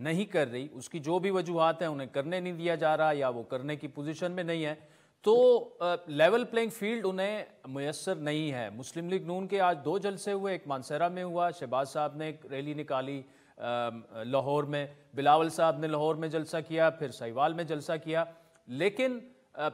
نہیں کر رہی, اس کی جو بھی وجوہات ہیں انہیں کرنے نہیں دیا جا رہا یا وہ کرنے کی پوزیشن میں نہیں ہے, تو لیول پلینگ فیلڈ انہیں میسر نہیں ہے. مسلم لیگ نون کے آج 2 جلسے ہوئے, ایک مانسہرہ میں ہوا, شہباز صاحب نے ایک ریلی نکالی لاہور میں, بلاول صاحب نے لاہور میں جلسہ کیا, پھر سہیوال میں جلسہ کیا, لیکن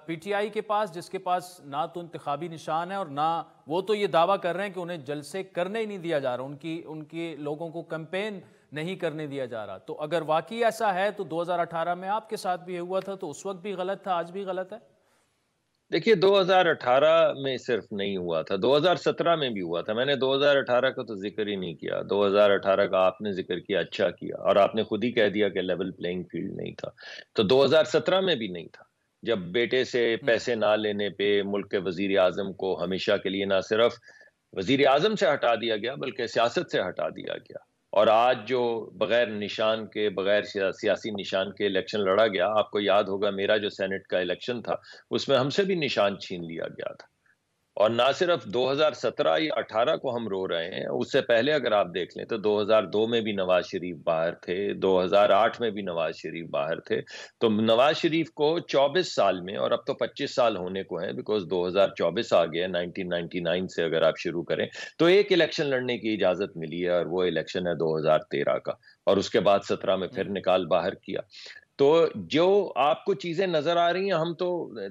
پی ٹی آئی کے پاس, جس کے پاس نہ تو انتخابی نشان ہے اور نہ وہ تو یہ دعویٰ کر رہے ہیں کہ انہیں جلسے کرنے ہی نہیں دیا جا رہا, ان کے لوگوں کو کیمپین نہیں کرنے دیا جا رہا. تو اگر واقعی ایسا ہے تو 2018 میں آپ کے ساتھ بھی ہوا تھا, تو اس وقت بھی غلط تھا, آج بھی غلط ہے؟ دیکھیے 2018 میں صرف نہیں ہوا تھا, 2017 میں بھی ہوا تھا. میں نے 2018 کا تو ذکر ہی نہیں کیا. 2018 کا آپ نے ذکر کیا, اچھا کیا, اور آپ نے خود ہی کہہ دیا کہ لیول پلینگ فیلڈ نہیں تھا. تو 2017 میں بھی نہیں تھا, جب بیٹے سے پیسے نہ لینے پہ ملک کے وزیر اعظم کو ہمیشہ کے لیے نہ صرف وزیر اعظم سے ہٹا دیا گیا بلکہ سیاست سے ہٹا دیا گیا. اور آج جو بغیر نشان کے, بغیر سیاسی نشان کے الیکشن لڑا گیا, آپ کو یاد ہوگا میرا جو سینٹ کا الیکشن تھا اس میں ہم سے بھی نشان چھین لیا گیا تھا. اور نہ صرف 2017 یا 18 کو ہم رو رہے ہیں, اس سے پہلے اگر آپ دیکھ لیں تو 2002 میں بھی نواز شریف باہر تھے, 2008 میں بھی نواز شریف باہر تھے. تو نواز شریف کو 24 سال میں, اور اب تو 25 سال ہونے کو ہیں بیکاز 2024 آ گیا, 1999 سے اگر آپ شروع کریں تو ایک الیکشن لڑنے کی اجازت ملی ہے, اور وہ الیکشن ہے 2013 کا, اور اس کے بعد 17 میں پھر نکال باہر کیا. تو جو آپ کو چیزیں نظر آ رہی ہیں, ہم تو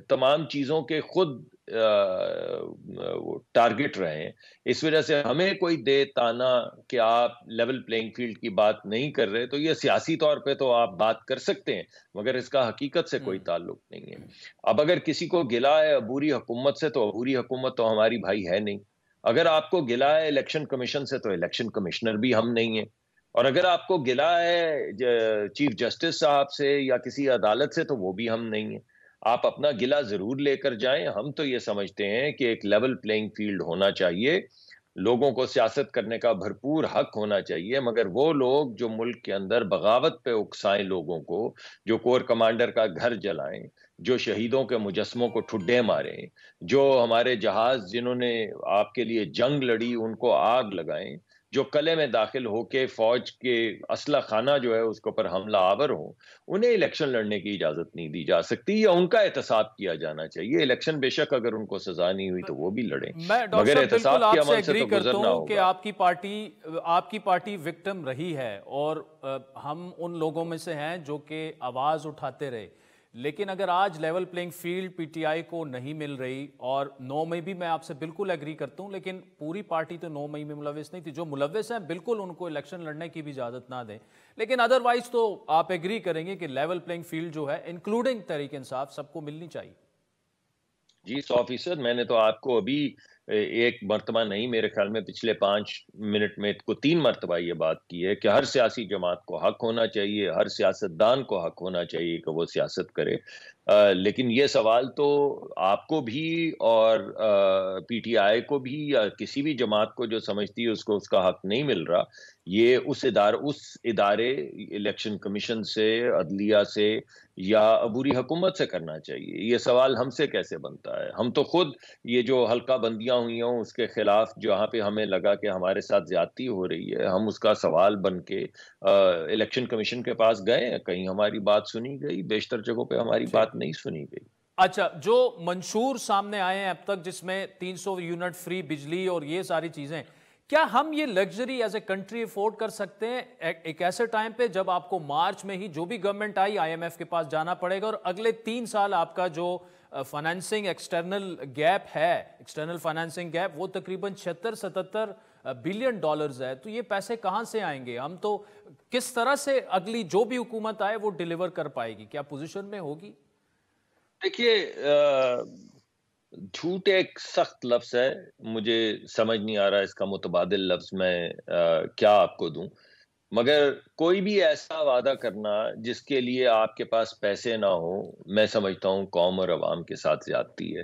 تمام چیزوں کے خود ٹارگٹ رہے ہیں. اس وجہ سے ہمیں کوئی دے تانا کہ آپ لیول پلینگ فیلڈ کی بات نہیں کر رہے, تو یہ سیاسی طور پہ تو آپ بات کر سکتے ہیں مگر اس کا حقیقت سے کوئی تعلق نہیں ہے. اب اگر کسی کو گلا ہے عبوری حکومت سے, تو عبوری حکومت تو ہماری بھائی ہے نہیں. اگر آپ کو گلا ہے الیکشن کمیشن سے, تو الیکشن کمشنر بھی ہم نہیں ہیں. اور اگر آپ کو گلا ہے چیف جسٹس صاحب سے یا کسی عدالت سے, تو وہ بھی ہم نہیں ہیں. آپ اپنا گلا ضرور لے کر جائیں. ہم تو یہ سمجھتے ہیں کہ ایک لیول پلینگ فیلڈ ہونا چاہیے, لوگوں کو سیاست کرنے کا بھرپور حق ہونا چاہیے, مگر وہ لوگ جو ملک کے اندر بغاوت پہ اکسائیں لوگوں کو, جو کور کمانڈر کا گھر جلائیں, جو شہیدوں کے مجسموں کو ٹھڈے ماریں, جو ہمارے جہاز جنہوں نے آپ کے لیے جنگ لڑی ان کو آگ لگائیں, جو قلعے میں داخل ہو کے فوج کے اسلحہ خانہ جو ہے اس کے اوپر حملہ آور ہوں, انہیں الیکشن لڑنے کی اجازت نہیں دی جا سکتی, یا ان کا احتساب کیا جانا چاہیے. الیکشن بے شک اگر ان کو سزا نہیں ہوئی تو وہ بھی لڑیں, میں ڈاکٹر مگر صاحب بالکل احتساب کے آپ سے عمل سے ایگری تو کرتا گزرنا ہوں کہ ہوگا. آپ کی پارٹی وکٹم رہی ہے, اور ہم ان لوگوں میں سے ہیں جو کہ آواز اٹھاتے رہے. لیکن اگر آج level playing field P T I کو نہیں مل رہی, اور 9 مئی بھی میں آپ سے بالکل ایگری کرتا ہوں, لیکن پوری پارٹی تو 9 مئی میں ملوث نہیں تھی. جو ملوث ہیں بالکل ان کو الیکشن لڑنے کی بھی اجازت نہ دیں, لیکن ادروائز تو آپ ایگری کریں گے کہ لیول پلینگ فیلڈ جو ہے انکلوڈنگ تحریک انصاف سب کو ملنی چاہیے. جی 100%. میں نے تو آپ کو ابھی ایک مرتبہ نہیں, میرے خیال میں پچھلے 5 منٹ میں کو 3 مرتبہ یہ بات کی ہے کہ ہر سیاسی جماعت کو حق ہونا چاہیے, ہر سیاستدان کو حق ہونا چاہیے کہ وہ سیاست کرے. لیکن یہ سوال تو آپ کو بھی اور پی ٹی آئی کو بھی, یا کسی بھی جماعت کو جو سمجھتی ہے اس کو اس کا حق نہیں مل رہا, یہ اس ادارے الیکشن کمیشن سے, عدلیہ سے یا عبوری حکومت سے کرنا چاہیے. یہ سوال ہم سے کیسے بنتا ہے؟ ہم تو خود یہ جو حلقہ بندیاں ہوئی ہوں اس کے خلاف جہاں پہ ہمیں لگا کہ ہمارے ساتھ زیادتی ہو رہی ہے, ہم اس کا سوال بن کے الیکشن کمیشن کے پاس گئے ہیں. کہیں ہماری بات سنی گئی؟ بیشتر جگہوں پہ ہماری بات نہیں سنی گئی. اچھا, جو منشور سامنے آئے ہیں اب تک, جس میں 300 یونٹ فری بجلی اور یہ ساری چیزیں, کیا ہم یہ luxury as a country afford کر سکتے ہیں ایک ایسے ٹائم پہ جب آپ کو مارچ میں ہی جو بھی گورنمنٹ آئی آئی ایم ایف کے پاس جانا پڑے گا, اور اگلے 3 سال آپ کا جو فائنینسنگ ایکسٹرنل گیپ ہے, ایکسٹرنل فائنینسنگ گیپ, وہ تقریباً 76-77 بلین ڈالرز ہے. تو یہ پیسے کہاں سے آئیں گے؟ ہم تو کس طرح سے اگلی جو بھی حکومت آئے وہ ڈیلیور کر پائے گی؟ کیا پوزیشن میں ہوگی؟ دیکھیے جھوٹ ایک سخت لفظ ہے, مجھے سمجھ نہیں آ رہا اس کا متبادل لفظ میں کیا آپ کو دوں, مگر کوئی بھی ایسا وعدہ کرنا جس کے لیے آپ کے پاس پیسے نہ ہو, میں سمجھتا ہوں قوم اور عوام کے ساتھ زیادتی ہے.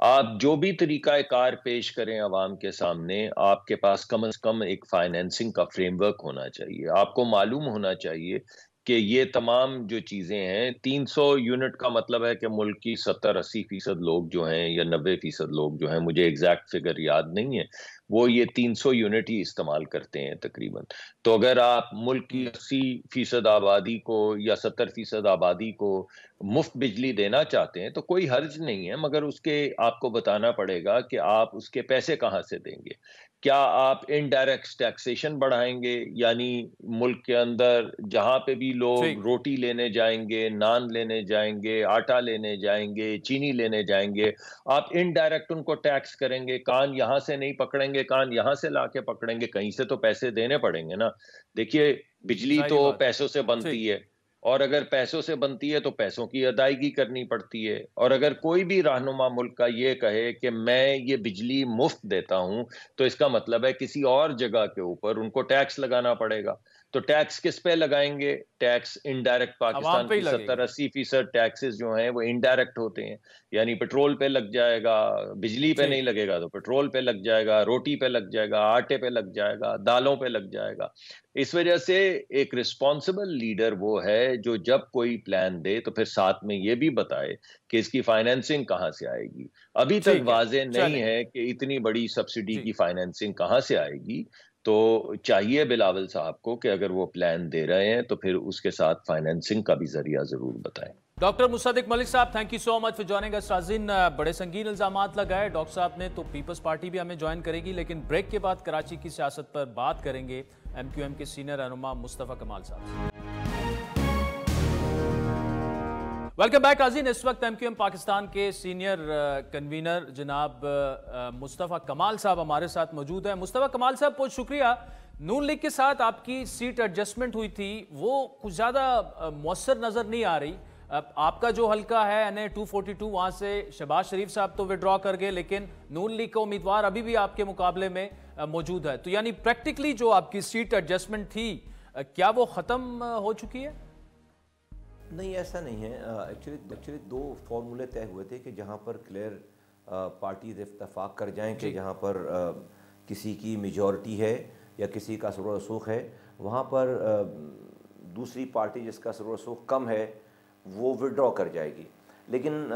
آپ جو بھی طریقہ کار پیش کریں عوام کے سامنے, آپ کے پاس کم از کم ایک فائنینسنگ کا فریم ورک ہونا چاہیے. آپ کو معلوم ہونا چاہیے کہ یہ تمام جو چیزیں ہیں, 300 یونٹ کا مطلب ہے کہ ملک کی 70-80% لوگ جو ہیں یا 90% لوگ جو ہیں, مجھے ایگزیکٹ فگر یاد نہیں ہے, وہ یہ 300 یونٹ ہی استعمال کرتے ہیں تقریباً. تو اگر آپ ملک کی 80% آبادی کو یا 70% آبادی کو مفت بجلی دینا چاہتے ہیں تو کوئی حرج نہیں ہے، مگر اس کے آپ کو بتانا پڑے گا کہ آپ اس کے پیسے کہاں سے دیں گے. کیا آپ انڈائریکٹ ٹیکسیشن بڑھائیں گے، یعنی ملک کے اندر جہاں پہ بھی لوگ روٹی لینے جائیں گے، نان لینے جائیں گے، آٹا لینے جائیں گے، چینی لینے جائیں گے، آپ انڈائریکٹ ان کو ٹیکس کریں گے؟ کان یہاں سے نہیں پکڑیں گے، کان یہاں سے لا کے پکڑیں گے، کہیں سے تو پیسے دینے پڑیں گے نا. دیکھیے بجلی تو پیسوں سے بنتی ہے، اور اگر پیسوں سے بنتی ہے تو پیسوں کی ادائیگی کرنی پڑتی ہے. اور اگر کوئی بھی رہنما ملک کا یہ کہے کہ میں یہ بجلی مفت دیتا ہوں تو اس کا مطلب ہے کسی اور جگہ کے اوپر ان کو ٹیکس لگانا پڑے گا. تو ٹیکس کس پہ لگائیں گے؟ Tax indirect. پاکستان کی 70-80% ٹیکسز جو ہیں وہ انڈائریکٹ ہوتے ہیں، یعنی پیٹرول پہ لگ جائے گا، بجلی پہ نہیں لگے گا تو پیٹرول پہ لگ جائے گا، روٹی پہ لگ جائے گا، آٹے پہ لگ جائے گا، دالوں پہ لگ جائے گا. اس وجہ سے ایک رسپانسبل لیڈر وہ ہے جو جب کوئی پلان دے تو پھر ساتھ میں یہ بھی بتائے کہ اس کی فائنینسنگ کہاں سے آئے گی. ابھی تک واضح نہیں ہے کہ اتنی بڑی سبسڈی کی فائنینسنگ کہاں سے آئے گی. تو چاہیے بلاول صاحب کو کہ اگر وہ پلان دے رہے ہیں تو پھر اس کے ساتھ فائنینسنگ کا بھی ذریعہ ضرور بتائیں. ڈاکٹر مصدق ملک صاحب، thank you so much for joining us. ناظرین، بڑے سنگین الزامات لگائے ڈاکٹر صاحب نے، تو پیپلز پارٹی بھی ہمیں جوائن کرے گی، لیکن بریک کے بعد کراچی کی سیاست پر بات کریں گے ایم کیو ایم کے سینئر رہنما مصطفیٰ کمال صاحب. ویلکم بیک ناظرین. اس وقت ایم کیو ایم پاکستان کے سینئر کنوینر جناب مصطفیٰ کمال صاحب ہمارے ساتھ موجود ہیں. مصطفیٰ کمال صاحب، بہت شکریہ. نون لیگ کے ساتھ آپ کی سیٹ ایڈجسٹمنٹ ہوئی تھی، وہ کچھ زیادہ مؤثر نظر نہیں آ رہی. آپ کا جو حلقہ ہے NA 242، وہاں سے شہباز شریف صاحب تو وڈرا کر گئے، لیکن نون لیگ کا امیدوار ابھی بھی آپ کے مقابلے میں موجود ہے. تو یعنی پریکٹیکلی جو آپ کی سیٹ ایڈجسٹمنٹ تھی، کیا وہ ختم ہو چکی ہے؟ نہیں، ایسا نہیں ہے. ایکچولی دو فارمولے طے ہوئے تھے کہ جہاں پر کلیئر پارٹیز اتفاق کر جائیں کہ جہاں پر کسی کی میجورٹی ہے یا کسی کا اثر و رسوخ ہے، وہاں پر دوسری پارٹی جس کا اثر و رسوخ کم ہے وہ وڈرا کر جائے گی. لیکن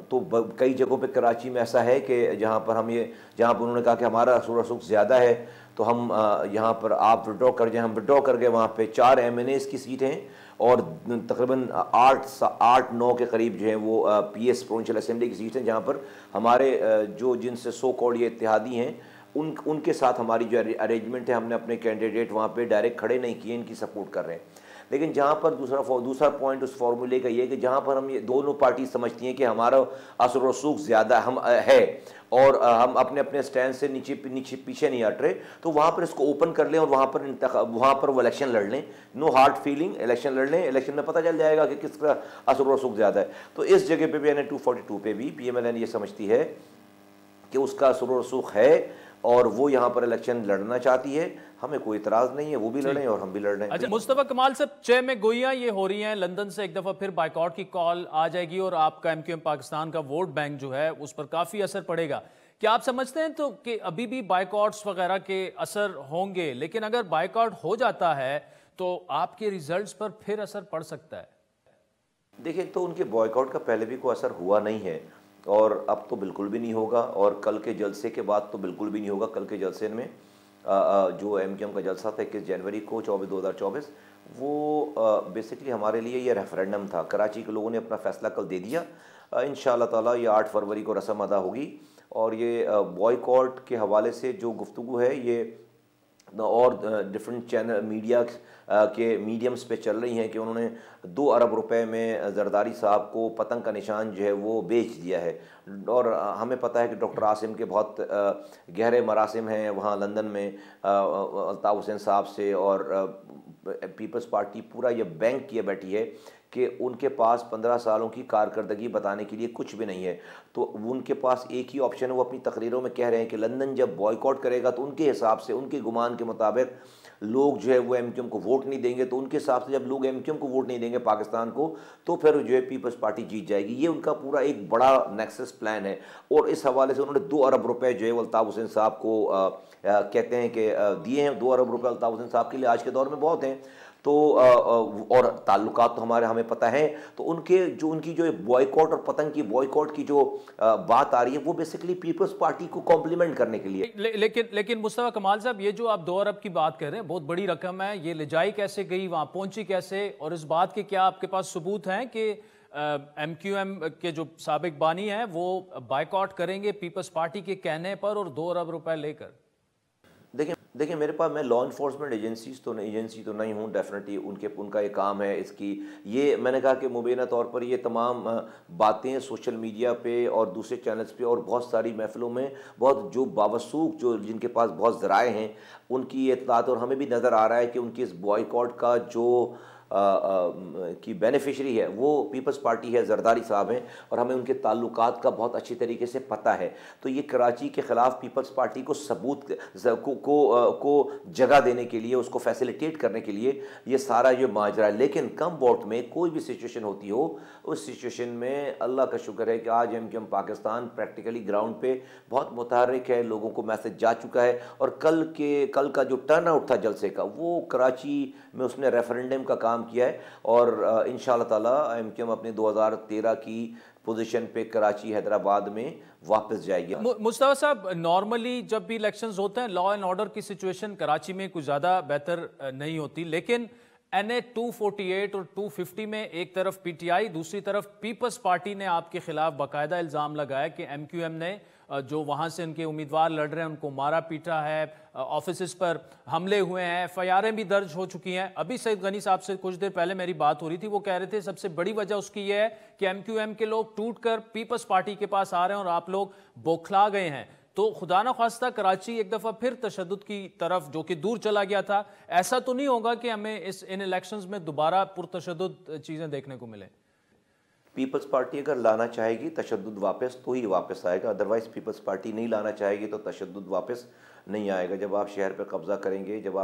تو کئی جگہوں پہ کراچی میں ایسا ہے کہ جہاں پر انہوں نے کہا کہ ہمارا اثر و رسوخ زیادہ ہے تو ہم یہاں پر آپ وڈرا کر جائیں. ہم وڈرا کر گئے. وہاں پہ 4 MNAs کی سیٹ ہیں اور تقریباً 8-9 کے قریب جو ہیں وہ PS پروونشل اسمبلی کی سیٹ ہیں، جہاں پر ہمارے جن سے سو کالڈ یہ اتحادی ہیں ان کے ساتھ ہماری جو ارینجمنٹ ہے، ہم نے اپنے کینڈیڈیٹ وہاں پہ ڈائریکٹ کھڑے نہیں کیے، ان کی سپورٹ کر رہے ہیں. لیکن جہاں پر دوسرا پوائنٹ اس فارمولے کا یہ ہے کہ جہاں پر ہم یہ دونوں پارٹی سمجھتی ہیں کہ ہمارا اثر و رسوخ زیادہ ہے اور ہم اپنے سٹینڈ سے نیچے پیچھے نہیں ہٹ رہے، تو وہاں پر اس کو اوپن کر لیں اور وہاں پر وہ الیکشن لڑ لیں. نو ہارڈ فیلنگ، الیکشن لڑ لیں. الیکشن میں پتہ چل جائے گا کہ کس کا اثر و رسوخ زیادہ ہے. تو اس جگہ پہ بھی NA 242 پہ بھی PMLN یہ سمجھتی ہے کہ اس کا اثر و رسوخ ہے اور وہ یہاں پر الیکشن لڑنا چاہتی ہے. ہمیں کوئی اعتراض نہیں ہے، وہ بھی لڑیں اور ہم بھی لڑ رہے ہیں. اچھا مصطفیٰ کمال صاحب، چھ میں گوئیاں یہ ہو رہی ہیں، لندن سے ایک دفعہ پھر بائیکاٹ کی کال آ جائے گی اور آپ کا ایم کیو ایم پاکستان کا ووٹ بینک جو ہے اس پر کافی اثر پڑے گا. کیا آپ سمجھتے ہیں تو کہ ابھی بھی بائیکاٹس وغیرہ کے اثر ہوں گے، لیکن اگر بائیکاٹ ہو جاتا ہے تو آپ کے ریزلٹس پر پھر اثر پڑ سکتا ہے؟ دیکھیں، تو ان کے بائیکاٹ کا پہلے بھی کوئی اثر ہوا نہیں ہے اور اب تو بالکل بھی نہیں ہوگا، اور کل کے جلسے کے بعد تو بالکل بھی نہیں ہوگا. کل کے جلسے میں جو ایم کیو ایم کا جلسہ تھا 21 جنوری کو 2024، وہ بیسکلی ہمارے لیے یہ ریفرینڈم تھا. کراچی کے لوگوں نے اپنا فیصلہ کل دے دیا. انشاءاللہ تعالی یہ 8 فروری کو رسم ادا ہوگی. اور یہ بائیکاٹ کے حوالے سے جو گفتگو ہے یہ اور ڈفرینٹ چینل میڈیا کے میڈیمز پہ چل رہی ہیں کہ انہوں نے 2 ارب روپے میں زرداری صاحب کو پتنگ کا نشان جو ہے وہ بیچ دیا ہے. اور ہمیں پتہ ہے کہ ڈاکٹر عاصم کے بہت گہرے مراسم ہیں وہاں لندن میں الطاف حسین صاحب سے، اور پیپلز پارٹی پورا یہ بینک کیے بیٹھی ہے کہ ان کے پاس 15 سالوں کی کارکردگی بتانے کے لیے کچھ بھی نہیں ہے. تو ان کے پاس ایک ہی آپشن ہے. وہ اپنی تقریروں میں کہہ رہے ہیں کہ لندن جب بائیکاٹ کرے گا تو ان کے حساب سے، ان کے گمان کے مطابق لوگ جو ہے وہ ایم کیو ایم کو ووٹ نہیں دیں گے. تو ان کے حساب سے جب لوگ ایم کیو ایم کو ووٹ نہیں دیں گے پاکستان کو، تو پھر جو ہے پیپلز پارٹی جیت جائے گی. یہ ان کا پورا ایک بڑا نیکسس پلان ہے. اور اس حوالے سے انہوں نے 2 ارب روپے جو ہے وہ الطاف حسین صاحب کو کہتے ہیں کہ دیے ہیں. 2 ارب روپے الطاف حسین صاحب کے لیے آج کے دور میں بہت ہیں. تو اور تعلقات تو ہمیں پتہ ہے، تو ان کی جو بوائیکاٹ اور پتنگ کی بوائیکاٹ کی جو بات آ رہی ہے وہ بیسیکلی پیپلز پارٹی کو کمپلیمنٹ کرنے کے لیے۔ لیکن مصطفیٰ کمال صاحب، یہ جو آپ 2 ارب کی بات کر رہے ہیں، بہت بڑی رقم ہے، یہ لے جائی کیسے گئی، وہاں پہنچی کیسے، اور اس بات کے کیا آپ کے پاس ثبوت ہیں کہ ایم کیو ایم کے جو سابق بانی ہیں وہ بائیکاٹ کریں گے پیپلز پارٹی کے کہنے پر اور 2 ارب روپے لے کر؟ دیکھیں میرے پاس، میں لا انفورسمنٹ ایجنسی تو نہیں ہوں، ڈیفینیٹلی ان کا یہ کام ہے، اس کی یہ میں نے کہا کہ مبینہ طور پر یہ تمام باتیں سوشل میڈیا پہ اور دوسرے چینلز پہ اور بہت ساری محفلوں میں بہت جو باوثوق جن کے پاس بہت ذرائع ہیں ان کی اطلاعات، اور ہمیں بھی نظر آ رہا ہے کہ ان کی اس بوائیکاٹ کا جو کی بینیفیشری ہے وہ پیپلز پارٹی ہے، زرداری صاحب ہیں، اور ہمیں ان کے تعلقات کا بہت اچھی طریقے سے پتہ ہے۔ تو یہ کراچی کے خلاف پیپلز پارٹی کو ثبوت کو جگہ دینے کے لیے، اس کو فیسیلیٹیٹ کرنے کے لیے یہ سارا یہ ماجرا ہے۔ لیکن کم ووٹ میں کوئی بھی سچویشن ہوتی ہو، اس سچویشن میں اللہ کا شکر ہے کہ آج ہم پاکستان پریکٹیکلی گراؤنڈ پہ بہت متحرک ہے، لوگوں کو میسج جا چکا ہے، اور کل کا جو ٹرن آؤٹ تھا جلسے کا، وہ کراچی میں اس نے ریفرنڈم کا کام کیا ہے، اور انشاءاللہ تعالیٰ ایم کیو ایم اپنے 2013 کی پوزیشن پہ کراچی حیدرآباد میں واپس جائے گی۔ مصطفیٰ صاحب، نارملی جب بھی الیکشنز ہوتے ہیں، لا اینڈ آرڈر کی سچویشن کراچی میں کچھ زیادہ بہتر نہیں ہوتی، لیکن NA 248 اور 250 میں ایک طرف پی ٹی آئی، دوسری طرف پیپلز پارٹی نے آپ کے خلاف باقاعدہ الزام لگایا کہ ایم کیو ایم نے جو وہاں سے ان کے امیدوار لڑ رہے ہیں ان کو مارا پیٹا ہے، آفیسز پر حملے ہوئے ہیں، FIRیں بھی درج ہو چکی ہیں۔ ابھی سعید غنی صاحب سے کچھ دیر پہلے میری بات ہو رہی تھی، وہ کہہ رہے تھے سب سے بڑی وجہ اس کی یہ ہے کہ ایم کیو ایم کے لوگ ٹوٹ کر پیپلز پارٹی کے پاس آ رہے ہیں اور آپ لوگ بوکھلا گئے ہیں۔ تو خدا نہ خواستہ کراچی ایک دفعہ پھر تشدد کی طرف جو کہ دور چلا گیا تھا، ایسا تو نہیں ہوگا کہ ہمیں ان الیکشنز میں دوبارہ پرتشدد چیزیں دیکھنے کو ملیں؟ پیپلز پارٹی اگر لانا چاہے گی تشدد واپس تو ہی واپس آئے گا، ادروائز پیپلز پارٹی نہیں لانا چاہے گی تو تشدد واپس نہیں آئے گا۔ جب آپ شہر پہ قبضہ کریں گے، جب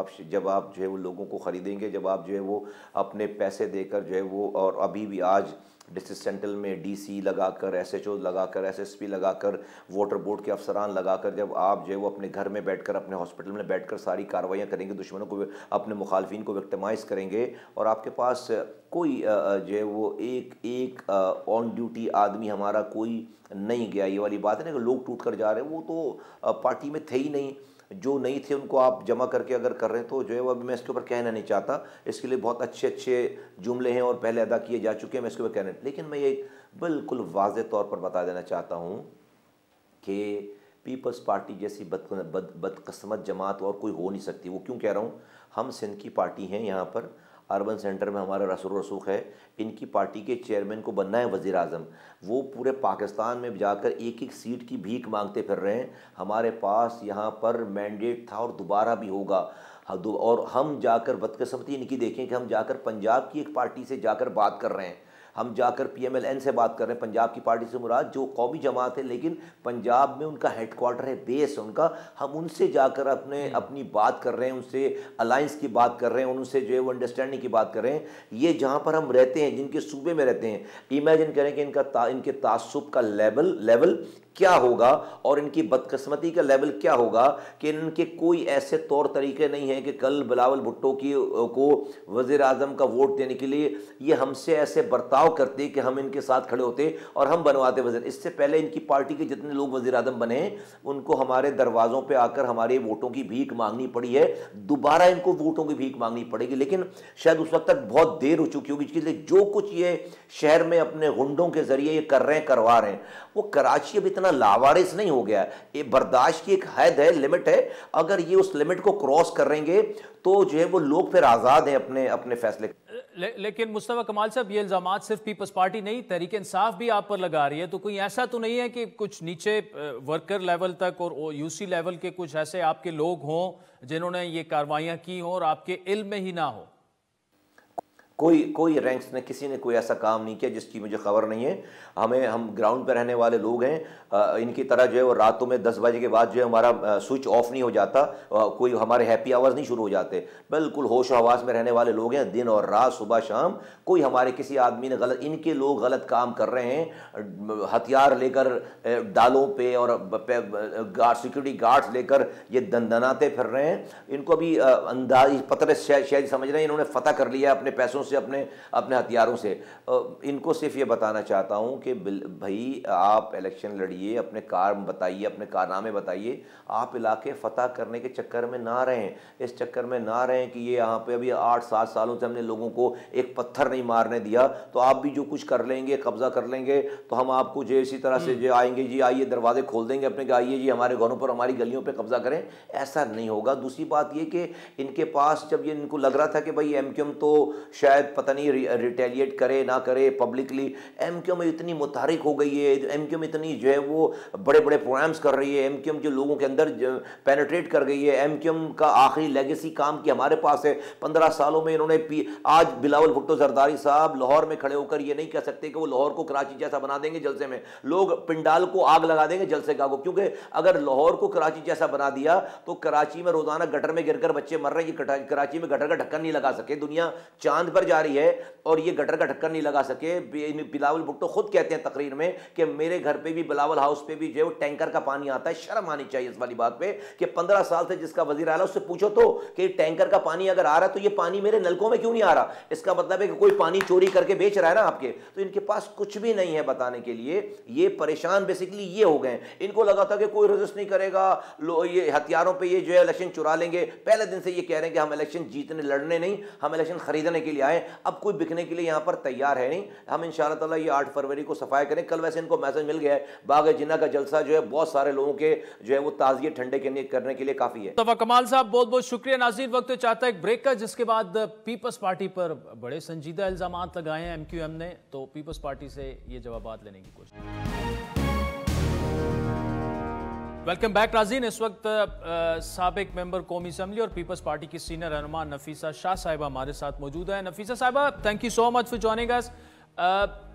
آپ جو ہے وہ لوگوں کو خریدیں گے، جب آپ جو ہے وہ اپنے پیسے دے کر جو ہے وہ، اور ابھی بھی آج ڈسٹرکٹ سینٹرل میں DC لگا کر، SHO لگا کر، SSP لگا کر، واٹر بورڈ کے افسران لگا کر، جب آپ جو ہے وہ اپنے گھر میں بیٹھ کر، اپنے ہاسپٹل میں بیٹھ کر ساری کارروائیاں کریں گے، دشمنوں کو، اپنے مخالفین کو وکٹمائز کریں گے، اور آپ کے پاس کوئی جو ہے وہ ایک آن ڈیوٹی آدمی ہمارا کوئی نہیں گیا، یہ والی بات ہے نا کہ لوگ ٹوٹ کر جا رہے ہیں، وہ تو پارٹی میں تھے ہی نہیں، جو نہیں تھے ان کو آپ جمع کر کے اگر کر رہے ہیں تو جو ہے وہ، ابھی میں اس کے اوپر کہنا نہیں چاہتا، اس کے لیے بہت اچھے جملے ہیں اور پہلے ادا کیے جا چکے ہیں، میں اس کے اوپر کہنا، لیکن میں یہ بالکل واضح طور پر بتا دینا چاہتا ہوں کہ پیپلز پارٹی جیسی بدقسمت جماعت اور کوئی ہو نہیں سکتی۔ وہ کیوں کہہ رہا ہوں؟ ہم سندھ کی پارٹی ہیں، یہاں پر اربن سینٹر میں ہمارا رسول رسوخ ہے، ان کی پارٹی کے چیئرمین کو بننا ہے وزیر اعظم، وہ پورے پاکستان میں جا کر ایک سیٹ کی بھیک مانگتے پھر رہے ہیں، ہمارے پاس یہاں پر مینڈیٹ تھا اور دوبارہ بھی ہوگا، اور ہم جا کر بدقسمتی ان کی دیکھیں کہ ہم جا کر پنجاب کی ایک پارٹی سے جا کر بات کر رہے ہیں، ہم جا کر PMLN سے بات کر رہے ہیں، پنجاب کی پارٹی سے مراد جو قومی جماعت ہے لیکن پنجاب میں ان کا ہیڈ کوارٹر ہے، بیس ان کا، ہم ان سے جا کر اپنی بات کر رہے ہیں، ان سے الائنس کی بات کر رہے ہیں، ان سے جو ہے وہ انڈرسٹینڈنگ کی بات کر رہے ہیں۔ یہ جہاں پر ہم رہتے ہیں، جن کے صوبے میں رہتے ہیں، امیجن کریں کہ ان کے تعصب کا لیول کیا ہوگا اور ان کی بدقسمتی کا لیول کیا ہوگا کہ ان کے کوئی ایسے طور طریقے نہیں ہیں کہ کل بلاول بھٹو کو وزیر اعظم کا ووٹ دینے کے لیے یہ ہم سے ایسے برتاؤ کرتے کہ ہم ان کے ساتھ کھڑے ہوتے اور ہم بنواتے وزیر۔ اس سے پہلے ان کی پارٹی کے جتنے لوگ وزیر اعظم بنے ہیں ان کو ہمارے دروازوں پہ آ کر ہمارے ووٹوں کی بھیک مانگنی پڑی ہے، دوبارہ ان کو ووٹوں کی بھیک مانگنی پڑے گی، لیکن شاید اس وقت تک بہت دیر ہو چکی ہوگی، اس کے لیے جو کچھ یہ شہر میں اپنے غنڈوں کے ذریعے یہ کر رہے ہیں، کروا رہے ہیں، وہ کراچی اب اتنا لاوارث نہیں ہو گیا ہے، یہ برداشت کی ایک حد ہے، لمٹ ہے، اگر یہ اس لمٹ کو کراس کریں گے تو جو ہے وہ لوگ پھر آزاد ہیں اپنے فیصلے۔ لیکن مصطفیٰ کمال صاحب، یہ الزامات صرف پیپلز پارٹی نہیں، تحریک انصاف بھی آپ پر لگا رہی ہے، تو کوئی ایسا تو نہیں ہے کہ کچھ نیچے ورکر لیول تک اور UC لیول کے کچھ ایسے آپ کے لوگ ہوں جنہوں نے یہ کاروائیاں کی ہوں اور آپ کے علم میں ہی نہ ہو؟ کوئی رینکس نے کسی نے کوئی ایسا کام نہیں کیا جس کی مجھے خبر نہیں ہے. ہم گراؤنڈ پہ رہنے والے لوگ ہیں, ان کی طرح جو ہے وہ راتوں میں 10 بجے کے بعد جو ہے ہمارا سوئچ آف نہیں ہو جاتا, کوئی ہمارے ہیپی آورز نہیں شروع ہو جاتے. بالکل ہوش و حواس میں رہنے والے لوگ ہیں, دن اور رات صبح شام. کوئی ہمارے کسی آدمی نے ان کے لوگ غلط کام کر رہے ہیں, ہتھیار لے کر ڈالوں پہ اور سیکورٹی گارڈز لے کر یہ دندناتے پھر رہے ہیں. ان کو ابھی انداز پتہ شاید سمجھ رہے ہیں انہوں نے فتح کر لیا اپنے پیسوں سے, اپنے ہتھیاروں سے. ان کو صرف یہ بتانا چاہتا ہوں کہ بھائی آپ الیکشن لڑیے, اپنے کام بتائیے, اپنے کارنامے بتائیے. آپ علاقے فتح کرنے کے چکر میں نہ رہیں, اس چکر میں نہ رہیں کہ یہ یہاں پہ ابھی 8-7 سالوں سے ہم نے لوگوں کو ایک پتھر نہیں مارنے دیا, تو آپ بھی جو کچھ کر لیں گے, قبضہ کر لیں گے, تو ہم آپ کو جو اسی طرح سے جو آئیں گے, جی آئیے دروازے کھول دیں گے اپنے, کہ آئیے جی ہمارے گھروں پر, ہماری گلیوں پہ قبضہ کریں. ایسا نہیں ہوگا. دوسری بات یہ کہ ان کے پاس جب یہ ان کو لگ رہا تھا کہ بھائی ایم کیو ایم تو شاید پتہ نہیں ریٹیلیٹ کرے نہ کرے پبلکلی, ایم کیو ایم اتنی متحرک ہو گئی ہے, ایم کیو ایم اتنی جو ہے وہ بڑے بڑے پروگرامز کر رہی ہے, ایم کیو ایم جو لوگوں کے اندر پینیٹریٹ کر گئی ہے. ایم کیو ایم کا آخری لیگیسی کام کی ہمارے پاس ہے. 15 سالوں میں انہوں نے آج بلاول بھٹو زرداری صاحب لاہور میں کھڑے ہو کر یہ نہیں کہہ سکتے کہ وہ لاہور کو کراچی جیسا بنا دیں گے جلسے میں, لوگ پنڈال کو آگ لگا دیں گے جلسے کا کو, کیونکہ اگر لاہور کو کراچی جیسا بنا دیا تو کراچی میں روزانہ گٹر میں گر کر بچے مر رہے ہیں. یہ کراچی میں گٹر کا ڈھکن نہیں لگا سکے, دنیا چاند پر جا رہی ہے اور یہ گٹر کا ڈھکن نہیں لگا سکے. بلاول بھٹو خود کہتے ہیں تقریر میں کہ میرے گھر پہ بھی بلاول ہاؤس پہ بھی جو ہے وہ ٹینکر کا پانی آتا ہے. شرم آنی چاہیے اس والی بات پہ کہ 15 سال سے جس کا وزیر اعلیٰ, اس سے پوچھو تو کہ ٹینکر کا پانی اگر آ رہا ہے تو یہ پانی میرے نلکوں میں کیوں نہیں آ رہا. اس کا مطلب ہے کہ کوئی پانی چوری کر کے بیچ رہا ہے نا آپ کے. تو ان کے پاس کچھ بھی نہیں ہے بتانے کے لیے. یہ پریشان بیسیکلی یہ ہو گئے. ان کو لگا تھا کہ کوئی رجسٹ نہیں کرے گا, یہ ہتھیاروں پہ یہ جو ہے الیکشن چرا لیں گے. پہلے دن سے یہ کہہ رہے ہیں کہ ہم الیکشن جیتنے لڑنے نہیں, ہم الیکشن خریدنے کے لیے آئے. اب کوئی بکنے کے لیے یہاں پر تیار ہے نہیں. ہم انشاءاللہ تعالیٰ یہ 8 فروری کو صفائی کریں. کل ویسے ان کو میسج مل گیا ہے, باغ جنہ کا جلسہ جو ہے بہت سارے لوگوں کے جو ہے وہ تعزیے ٹھنڈے کرنے کے لیے کافی ہے. مصطفیٰ کمال صاحب بہت بہت شکریہ. ناظرین وقت چاہتا ہے ایک بریک کا, جس کے بعد پیپلز پارٹی پر بڑے سنجیدہ الزامات لگائے ہیں ایم کیو ایم نے, تو پیپلز پارٹی سے یہ جوابات لینے کی کوشش. ویلکم بیک ناظرین. اس وقت سابق ممبر قومی اسمبلی اور پیپلز پارٹی کی سینئر رہنما نفیسہ شاہ صاحبہ ہمارے ساتھ موجود ہیں. نفیسہ صاحبہ, thank you so much for joining us.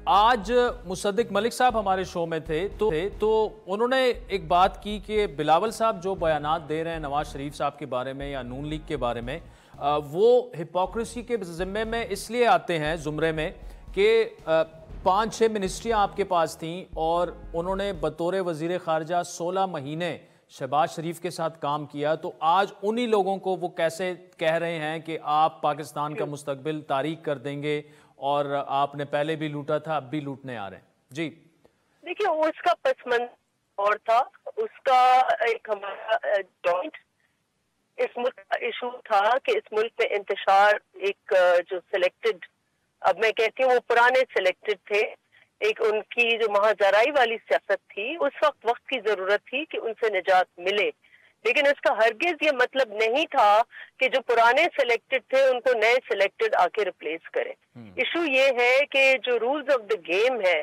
آج مصدق ملک صاحب ہمارے شو میں تھے تو انہوں نے ایک بات کی کہ بلاول صاحب جو بیانات دے رہے ہیں نواز شریف صاحب کے بارے میں یا نون لیگ کے بارے میں, وہ ہپوکریسی کے ذمے میں اس لیے آتے ہیں زمرے میں کہ 5-6 منسٹریاں آپ کے پاس تھیں اور انہوں نے بطور وزیر خارجہ 16 مہینے شہباز شریف کے ساتھ کام کیا. تو آج انہی لوگوں کو وہ کیسے کہہ رہے ہیں کہ آپ پاکستان کا مستقبل تاریک کر دیں گے اور آپ نے پہلے بھی لوٹا تھا اب بھی لوٹنے آ رہے ہیں. جی دیکھیے, اس کا پس منظر اور تھا, اس کا ایک ہمارا جوائنٹ اس ملک کا ایشو تھا کہ اس ملک میں انتشار ایک جو سلیکٹڈ, اب میں کہتی ہوں وہ پرانے سلیکٹڈ تھے, ایک ان کی جو مہاجرائی والی سیاست تھی, اس وقت کی ضرورت تھی کہ ان سے نجات ملے. لیکن اس کا ہرگز یہ مطلب نہیں تھا کہ جو پرانے سلیکٹڈ تھے ان کو نئے سلیکٹڈ آ کے ریپلیس کریں. ایشو یہ ہے کہ جو رولز آف دا گیم ہے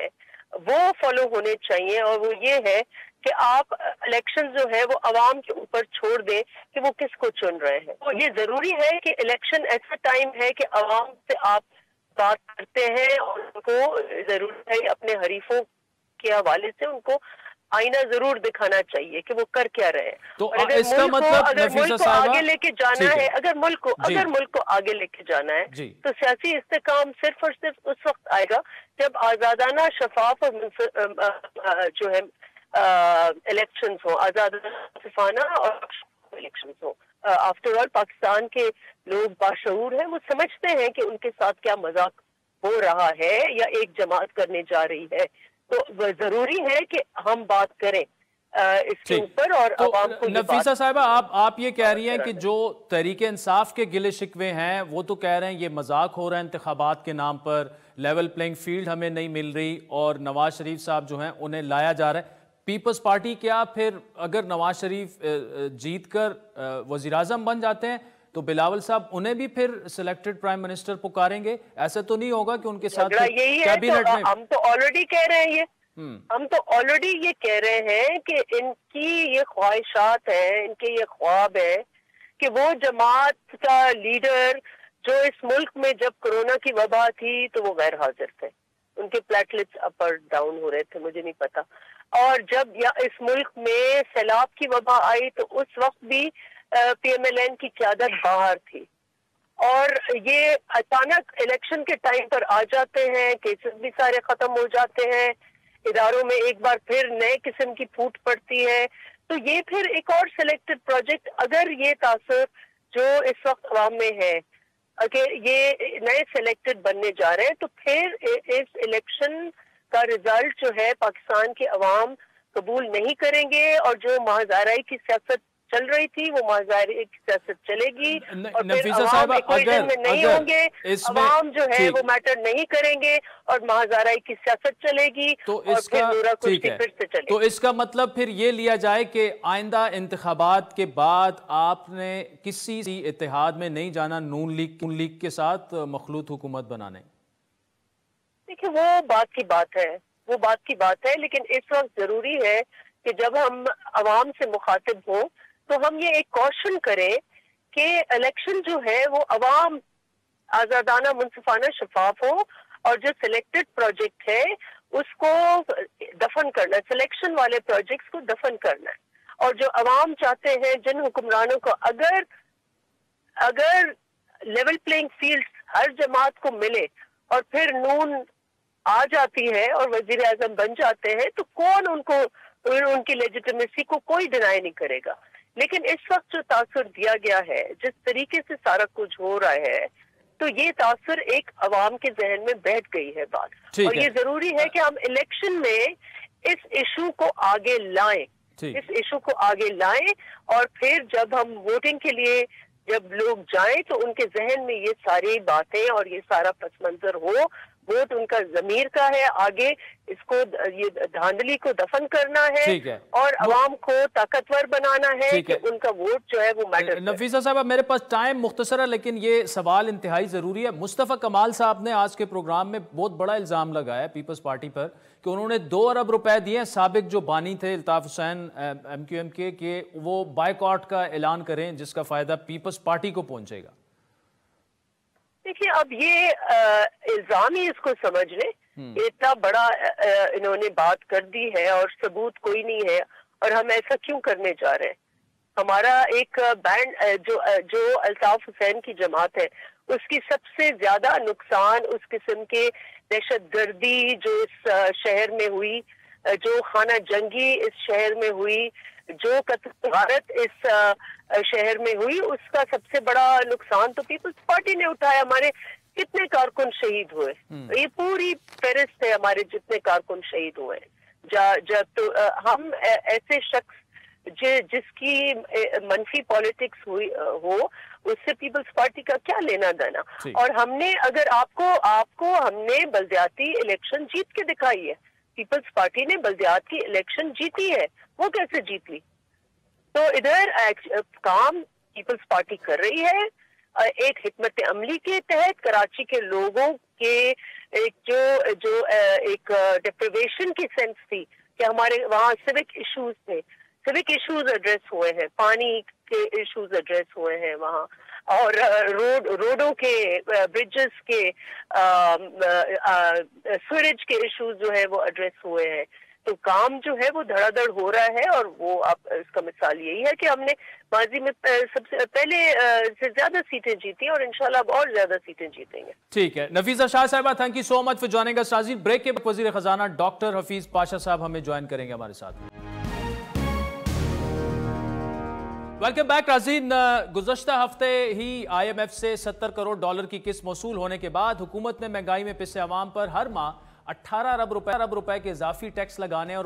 وہ فالو ہونے چاہیے, اور وہ یہ ہے کہ آپ الیکشن جو ہے وہ عوام کے اوپر چھوڑ دیں کہ وہ کس کو چن رہے ہیں. تو یہ ضروری ہے کہ الیکشن ایسا ٹائم ہے کہ عوام سے آپ بات کرتے ہیں اور ان کو ضرورت ہے اپنے حریفوں کے حوالے سے ان کو آئینہ ضرور دکھانا چاہیے کہ وہ کر کیا رہے. تو اس کا مطلب اگر ملک کو آگے لے کے جانا ہے, اگر ملک کو آگے لے کے جانا ہے تو سیاسی استحکام صرف اور صرف اس وقت آئے گا جب آزادانہ, شفاف اور جو ہے الیکشنز ہوں, آزادانہ, شفافانہ اور الیکشنز ہوں. آفٹر آل پاکستان کے لوگ باشعور ہیں, وہ سمجھتے ہیں کہ ان کے ساتھ کیا مذاق ہو رہا ہے یا ایک جماعت کرنے جا رہی ہے. تو ضروری ہے کہ ہم بات کریں اس کے اوپر اور عوام کو. نفیسہ صاحبہ, آپ یہ کہہ رہی ہیں کہ جو تحریک انصاف کے گلے شکوے ہیں وہ تو کہہ رہے ہیں یہ مذاق ہو رہا ہے انتخابات کے نام پر, لیول پلینگ فیلڈ ہمیں نہیں مل رہی اور نواز شریف صاحب جو ہیں انہیں لایا جا رہا ہے. پیپلز پارٹی کیا پھر اگر نواز شریف جیت کر وزیراعظم بن جاتے ہیں تو بلاول صاحب انہیں بھی پھر سلیکٹڈ پرائم منسٹر پکاریں گے؟ ایسا تو نہیں ہوگا کہ ان کے ساتھ کیبنٹ میں؟ ہم تو آلریڈی کہہ رہے ہیں یہ کہہ رہے ہیں کہ ان کی یہ خواہشات ہیں, ان کے یہ خواب ہیں کہ وہ جماعت کا لیڈر جو اس ملک میں جب کورونا کی وبا تھی تو وہ غیر حاضر تھے، ان کے پلیٹلیٹس اپ اور ڈاؤن ہو رہے تھے، مجھے نہیں پتا. اور جب اس ملک میں سیلاب کی وبا آئی تو اس وقت بھی پی ایم ایل این کی قیادت باہر تھی. اور یہ اچانک الیکشن کے ٹائم پر آ جاتے ہیں، کیسز بھی سارے ختم ہو جاتے ہیں، اداروں میں ایک بار پھر نئے قسم کی پھوٹ پڑتی ہے. تو یہ پھر ایک اور سلیکٹڈ پروجیکٹ، اگر یہ تاثر جو اس وقت عوام میں ہے اگر یہ نئے سلیکٹڈ بننے جا رہے ہیں تو پھر اس الیکشن کا رزلٹ جو ہے پاکستان کے عوام قبول نہیں کریں گے، اور جو محاذ کی سیاست چل رہی تھی وہ محاذ کی سیاست چلے گی، اور پھر عوام ایکویشن میں نہیں ہوں گے، عوام جو ہے وہ میٹر نہیں کریں گے اور محاذ کی سیاست چلے گی، اور پھر نورا کشتی پھر سے چلے گی. تو اس کا مطلب پھر یہ لیا جائے کہ آئندہ انتخابات کے بعد آپ نے کسی اتحاد میں نہیں جانا نون لیگ کے ساتھ مخلوط حکومت بنانے؟ دیکھیں وہ بات کی بات ہے، لیکن اس وقت ضروری ہے کہ جب ہم عوام سے مخاطب ہوں تو ہم یہ ایک کوشن کریں کہ الیکشن جو ہے وہ عوام آزادانہ، منصفانہ، شفاف ہو، اور جو سلیکٹڈ پروجیکٹ ہے اس کو دفن کرنا، سلیکشن والے پروجیکٹس کو دفن کرنا ہے. اور جو عوام چاہتے ہیں، جن حکمرانوں کو اگر لیول پلینگ فیلڈ ہر جماعت کو ملے اور پھر نون آ جاتی ہے اور وزیر اعظم بن جاتے ہیں تو کون ان کی لیجیٹمیسی کو کوئی ڈینائی نہیں کرے گا. لیکن اس وقت جو تاثر دیا گیا ہے، جس طریقے سے سارا کچھ ہو رہا ہے، تو یہ تاثر ایک عوام کے ذہن میں بیٹھ گئی ہے بات. اور یہ ضروری ہے کہ ہم الیکشن میں اس ایشو کو آگے لائیں، اور پھر جب ہم ووٹنگ کے لیے جب لوگ جائیں تو ان کے ذہن میں یہ ساری باتیں اور یہ سارا پس منظر ہو. ووٹ ان کا ضمیر کا ہے، آگے اس کو یہ دھاندلی کو دفن کرنا ہے اور عوام کو طاقتور بنانا ہے کہ ان کا ووٹ جو ہے وہ میٹر. نفیسہ صاحب میرے پاس ٹائم مختصر ہے لیکن یہ سوال انتہائی ضروری ہے. مصطفیٰ کمال صاحب نے آج کے پروگرام میں بہت بڑا الزام لگایا ہے پیپلز پارٹی پر کہ انہوں نے 2 ارب روپے دیے ہیں سابق جو بانی تھے Altaf Hussain M Q M کے، کہ وہ بائیکاٹ کا اعلان کریں جس کا فائدہ پیپلز پارٹی کو پہنچے گا. دیکھیے اب یہ الزام ہی اس کو سمجھ لیں، اتنا بڑا انہوں نے بات کر دی ہے اور ثبوت کوئی نہیں ہے، اور ہم ایسا کیوں کرنے جا رہے ہیں؟ ہمارا ایک بینڈ جو الطاف حسین کی جماعت ہے اس کی سب سے زیادہ نقصان اس قسم کے دہشت گردی جو اس شہر میں ہوئی، جو خانہ جنگی اس شہر میں ہوئی، جو قتل غارت اس شہر میں ہوئی، اس کا سب سے بڑا نقصان تو پیپلز پارٹی نے اٹھایا. ہمارے کتنے کارکن شہید ہوئے، یہ پوری فہرست ہے ہمارے جتنے کارکن شہید ہوئے. جب تو ہم ایسے شخص جس کی منفی پالیٹکس ہو اس سے پیپلز پارٹی کا کیا لینا دینا؟ اور ہم نے اگر آپ کو ہم نے بلدیاتی الیکشن جیت کے دکھائی ہے. پیپلز پارٹی نے بلدیات کی الیکشن جیتی ہے، وہ کیسے جیت لی؟ تو ادھر کام پیپلز پارٹی کر رہی ہے ایک حکمت عملی کے تحت. کراچی کے لوگوں کے ایک ڈیپریویشن کی سینس تھی کہ ہمارے وہاں سیوک ایشوز تھے، سیوک ایشوز ایڈریس ہوئے ہیں، پانی کے ایشوز ایڈریس ہوئے ہیں وہاں، اور روڈوں کے، برجز کے، سوریج کے ایشوز جو ہے وہ ایڈریس ہوئے ہیں. تو کام جو ہے وہ دھڑا دھڑ ہو رہا ہے، اور وہ آپ اس کا مثال یہی ہے کہ ہم نے ماضی میں سب سے پہلے سے زیادہ سیٹیں جیتی اور انشاءاللہ اب اور زیادہ سیٹیں جیتیں گے. ٹھیک ہے نفیسہ شاہ صاحبہ، thank you so much for joining us. ناظرین بریک کے بعد وزیر خزانہ ڈاکٹر حفیظ پاشا صاحب ہمیں جوائن کریں گے ہمارے ساتھ. ویلکم بیک ناظرین. گزشتہ ہفتے ہی آئی ایم ایف سے $70 کروڑ کی قسط موصول ہونے کے بعد حکومت نے مہنگائی میں پسے عوام پر ہر ماہ 18 ارب روپے کے اضافی ٹیکس لگانے اور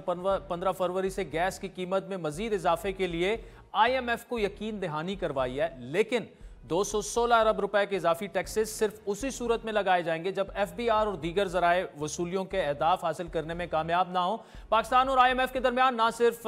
15 فروری سے گیس کی قیمت میں مزید اضافے کے لیے آئی ایم ایف کو یقین دہانی کروائی ہے. لیکن 216 ارب روپے کے اضافی ٹیکسز صرف اسی صورت میں لگائے جائیں گے جب ایف بی آر اور دیگر ذرائع وصولیوں کے اہداف حاصل کرنے میں کامیاب نہ ہوں. پاکستان اور آئی ایم ایف کے درمیان نہ صرف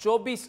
24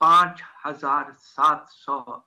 5,700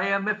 IMF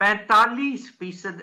45%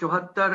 $74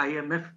IMF